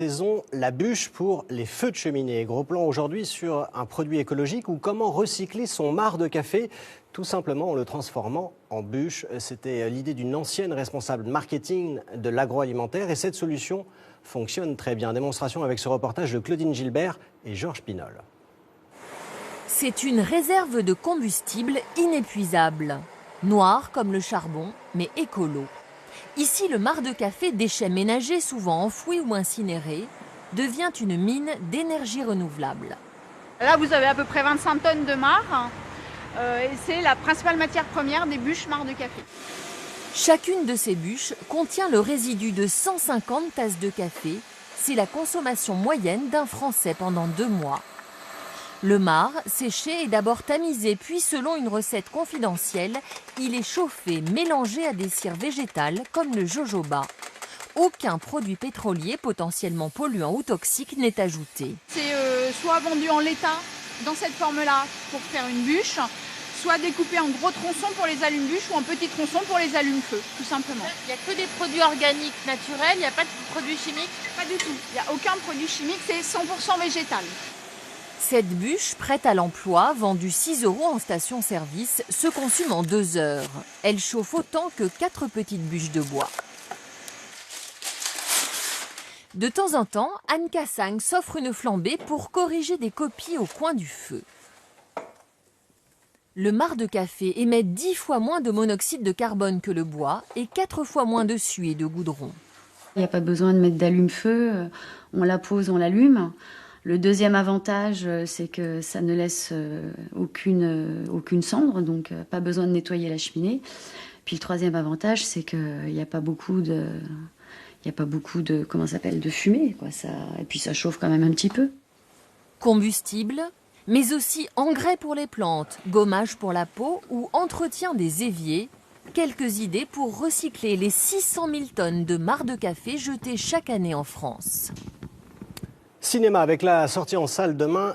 Saison, la bûche pour les feux de cheminée. Gros plan aujourd'hui sur un produit écologique ou comment recycler son marc de café, tout simplement en le transformant en bûche. C'était l'idée d'une ancienne responsable marketing de l'agroalimentaire et cette solution fonctionne très bien. Démonstration avec ce reportage de Claudine Gilbert et Georges Pinol. C'est une réserve de combustible inépuisable. Noir comme le charbon, mais écolo. Ici, le marc de café, déchet ménager souvent enfoui ou incinéré, devient une mine d'énergie renouvelable. Là, vous avez à peu près 25 tonnes de marc et c'est la principale matière première des bûches marc de café. Chacune de ces bûches contient le résidu de 150 tasses de café. C'est la consommation moyenne d'un Français pendant 2 mois. Le marc, séché, est d'abord tamisé, puis selon une recette confidentielle, il est chauffé, mélangé à des cires végétales comme le jojoba. Aucun produit pétrolier potentiellement polluant ou toxique n'est ajouté. C'est soit vendu en l'état, dans cette forme-là, pour faire une bûche, soit découpé en gros tronçons pour les allumes-bûches ou en petits tronçons pour les allumes-feu, tout simplement. Il n'y a que des produits organiques naturels, il n'y a pas de produits chimiques? Pas du tout, il n'y a aucun produit chimique, c'est 100% végétal. Cette bûche, prête à l'emploi, vendue 6 € en station-service, se consume en 2 heures. Elle chauffe autant que 4 petites bûches de bois. De temps en temps, Anne Cassang s'offre une flambée pour corriger des copies au coin du feu. Le marc de café émet 10 fois moins de monoxyde de carbone que le bois et 4 fois moins de suie et de goudron. Il n'y a pas besoin de mettre d'allume-feu, on la pose, on l'allume. Le deuxième avantage, c'est que ça ne laisse aucune cendre, donc pas besoin de nettoyer la cheminée. Puis le troisième avantage, c'est qu'il n'y a pas beaucoup de, de fumée, quoi. Et puis ça chauffe quand même un petit peu. Combustible, mais aussi engrais pour les plantes, gommage pour la peau ou entretien des éviers. Quelques idées pour recycler les 600 000 tonnes de marc de café jetées chaque année en France. Cinéma avec la sortie en salle demain.